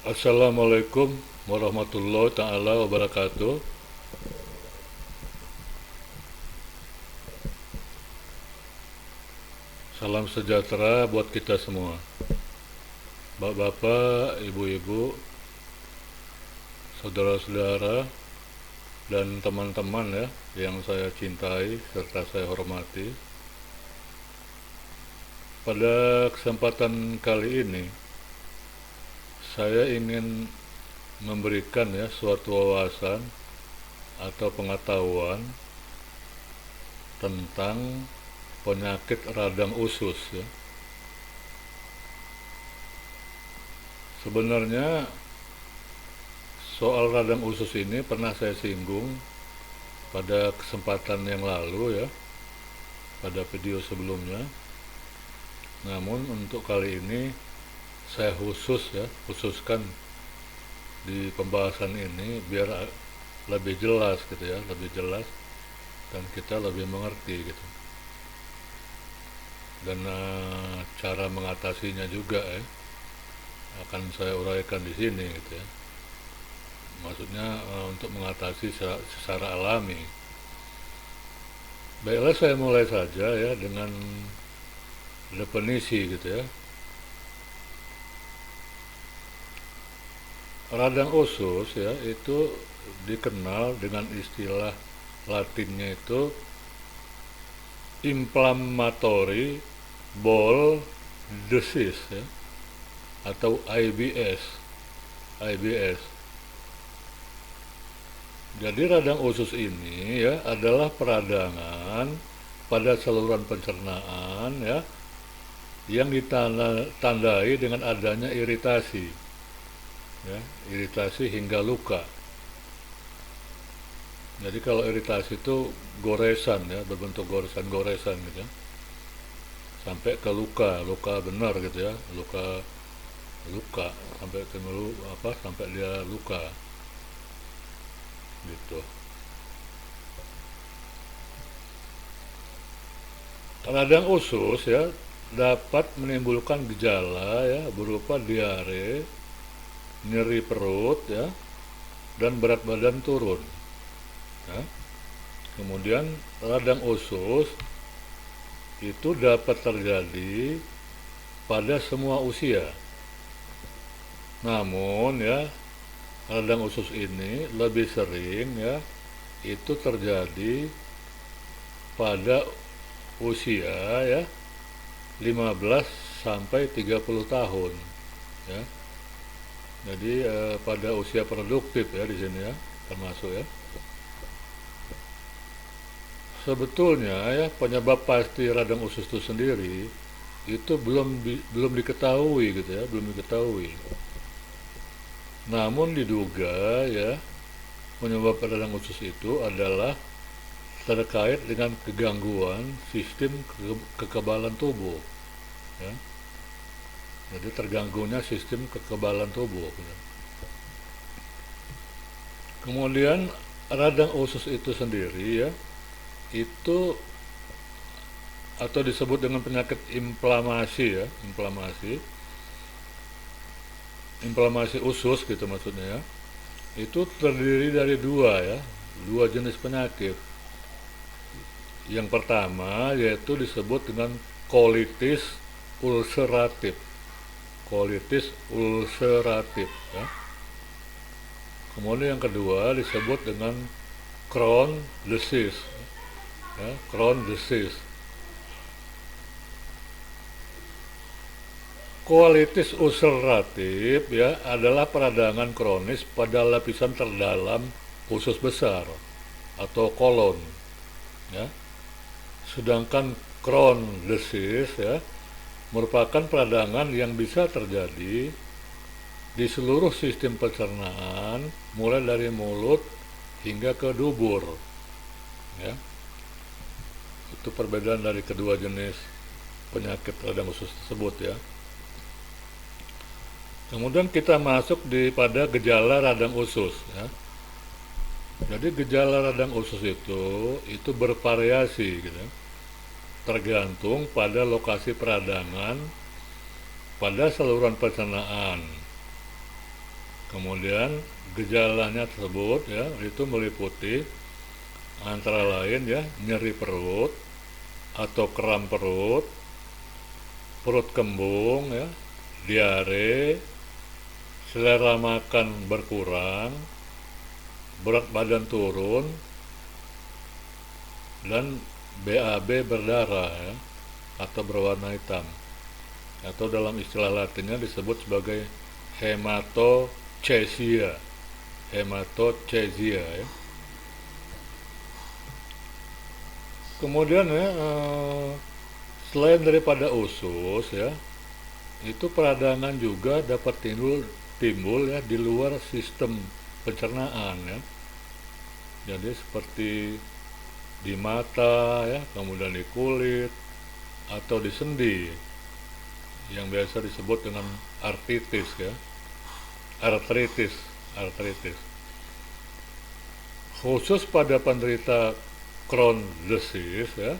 Assalamualaikum warahmatullahi taala wabarakatuh. Salam sejahtera buat kita semua. Bapak-bapak, ibu-ibu, saudara-saudara, dan teman-teman ya yang saya cintai serta saya hormati. Pada kesempatan kali ini saya ingin memberikan ya suatu wawasan atau pengetahuan tentang penyakit radang usus ya. Sebenarnya soal radang usus ini pernah saya singgung pada kesempatan yang lalu ya, pada video sebelumnya. Namun untuk kali ini saya khususkan di pembahasan ini biar lebih jelas gitu ya, lebih jelas dan kita lebih mengerti gitu. Dan cara mengatasinya juga ya akan saya uraikan di sini gitu ya. Maksudnya untuk mengatasi secara alami. Baiklah, saya mulai saja ya dengan definisi gitu ya. Radang usus ya itu dikenal dengan istilah latinnya itu inflammatory bowel disease ya, atau IBS. Jadi radang usus ini ya adalah peradangan pada saluran pencernaan ya yang ditandai dengan adanya iritasi ya, iritasi hingga luka. Jadi kalau iritasi itu goresan ya, berbentuk goresan-goresan gitu ya, sampai ke luka benar gitu ya, luka sampai ke sampai dia luka gitu. Radang usus ya dapat menimbulkan gejala ya berupa diare, nyeri perut ya, dan berat badan turun ya. Kemudian radang usus itu dapat terjadi pada semua usia. Namun ya radang usus ini lebih sering ya itu terjadi pada usia ya 15 sampai 30 tahun ya. Jadi pada usia produktif ya di sini ya termasuk ya. Sebetulnya ya penyebab pasti radang usus itu sendiri itu belum diketahui gitu ya, belum diketahui. Namun diduga ya penyebab radang usus itu adalah terkait dengan kegangguan sistem kekebalan tubuh ya. Jadi terganggunya sistem kekebalan tubuh gitu. Kemudian radang usus itu sendiri ya itu atau disebut dengan penyakit inflamasi ya, inflamasi usus gitu maksudnya ya. Itu terdiri dari dua jenis penyakit. Yang pertama yaitu disebut dengan colitis ulceratif. Ya. Kemudian yang kedua disebut dengan Crohn disease. Ya, Crohn disease. Colitis ulceratif ya adalah peradangan kronis pada lapisan terdalam usus besar atau kolon ya. Sedangkan Crohn disease ya merupakan peradangan yang bisa terjadi di seluruh sistem pencernaan mulai dari mulut hingga ke dubur ya. Itu perbedaan dari kedua jenis penyakit radang usus tersebut ya. Kemudian kita masuk pada gejala radang usus ya. Jadi gejala radang usus itu bervariasi gitu, tergantung pada lokasi peradangan pada saluran pencernaan. Kemudian gejalanya tersebut ya itu meliputi antara lain ya nyeri perut atau kram perut, perut kembung ya, diare, selera makan berkurang, berat badan turun, dan BAB berdarah ya, atau berwarna hitam, atau dalam istilah latinnya disebut sebagai hematochezia. Hematochezia ya. Kemudian ya selain daripada usus ya, itu peradangan juga dapat timbul ya di luar sistem pencernaan ya. Jadi seperti di mata ya, kemudian di kulit atau di sendi yang biasa disebut dengan artritis ya. Artritis. Khusus pada penderita Crohn disease ya,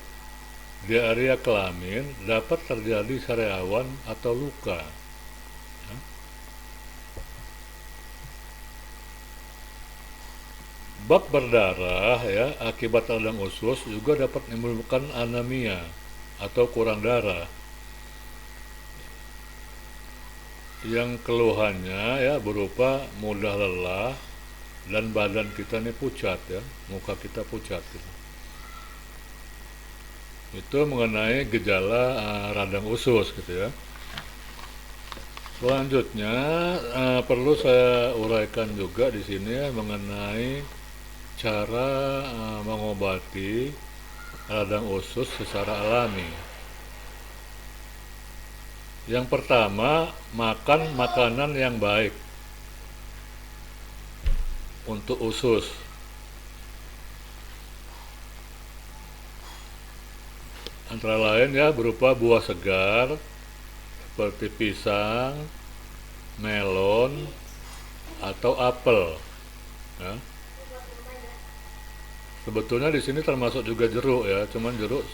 di area kelamin dapat terjadi sariawan atau luka. Ya. Bak berdarah ya akibat radang usus juga dapat menimbulkan anemia atau kurang darah. Yang keluhannya ya berupa mudah lelah dan badan kita ini pucat ya, muka kita pucat gitu. Itu mengenai gejala radang usus gitu ya. Selanjutnya perlu saya uraikan juga di sini ya, mengenai cara mengobati radang usus secara alami. Yang pertama, makan makanan yang baik untuk usus. Antara lain ya berupa buah segar seperti pisang, melon, atau apel. Ya. Sebetulnya di sini termasuk juga jeruk ya, cuman jeruk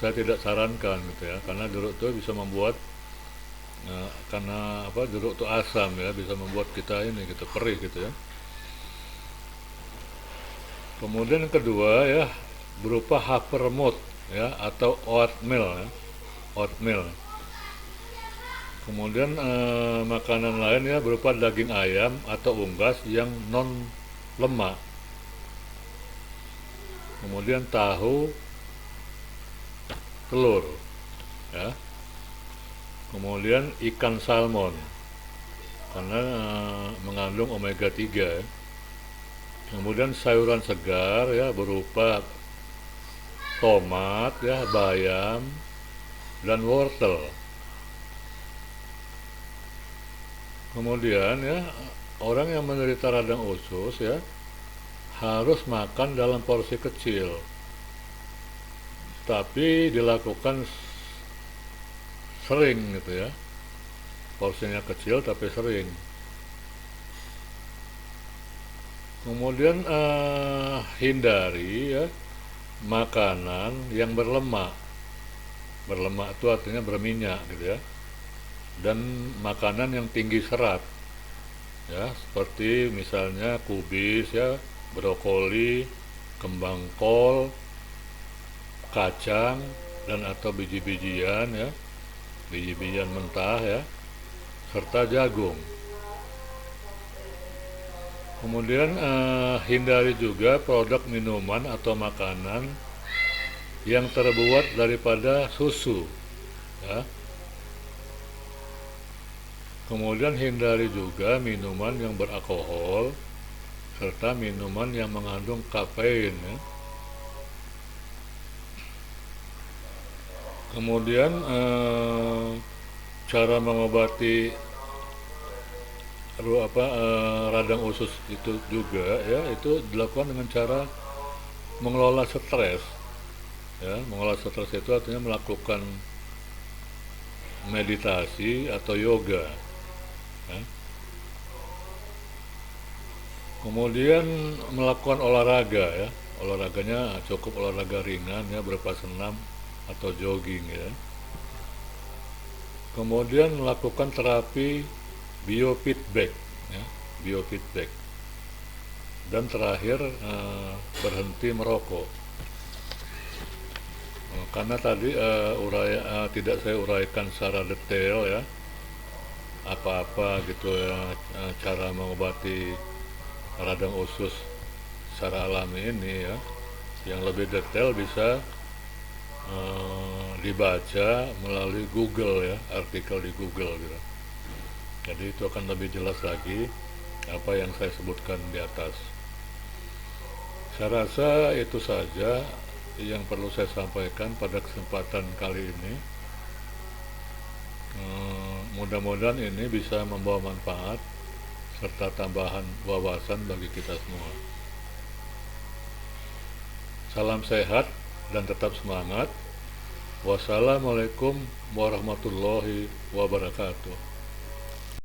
saya tidak sarankan gitu ya, karena jeruk itu bisa membuat karena jeruk itu asam ya, bisa membuat kita ini gitu perih gitu ya. Kemudian yang kedua ya berupa havermut ya atau oatmeal ya. Oatmeal. Kemudian makanan lain ya berupa daging ayam atau unggas yang non lemak. Kemudian tahu, telur ya. Kemudian ikan salmon karena mengandung omega 3 ya. Kemudian sayuran segar ya berupa tomat ya, bayam, dan wortel. Kemudian ya orang yang menderita radang usus ya harus makan dalam porsi kecil, tapi dilakukan sering gitu ya, porsinya kecil tapi sering. Kemudian hindari ya makanan yang berlemak. Berlemak itu artinya berminyak gitu ya, dan makanan yang tinggi serat ya, seperti misalnya kubis ya, brokoli, kembang kol, kacang, dan atau biji-bijian ya, biji-bijian mentah ya, serta jagung. Kemudian hindari juga produk minuman atau makanan yang terbuat daripada susu ya. Kemudian hindari juga minuman yang beralkohol serta minuman yang mengandung kafein ya. Kemudian cara mengobati radang usus itu juga ya, itu dilakukan dengan cara mengelola stres ya. Mengelola stres itu artinya melakukan meditasi atau yoga ya. Kemudian melakukan olahraga ya, olahraganya cukup olahraga ringan ya, berupa senam atau jogging ya. Kemudian melakukan terapi biofeedback ya. biofeedback. Dan terakhir, berhenti merokok. Karena tadi tidak saya uraikan secara detail ya, apa-apa gitu ya, cara mengobati radang usus secara alami ini ya. Yang lebih detail bisa dibaca melalui Google ya, artikel di Google gitu. Jadi itu akan lebih jelas lagi apa yang saya sebutkan di atas. Saya rasa itu saja yang perlu saya sampaikan pada kesempatan kali ini. Mudah-mudahan ini bisa membawa manfaat serta tambahan wawasan bagi kita semua. Salam sehat dan tetap semangat. Wassalamualaikum warahmatullahi wabarakatuh.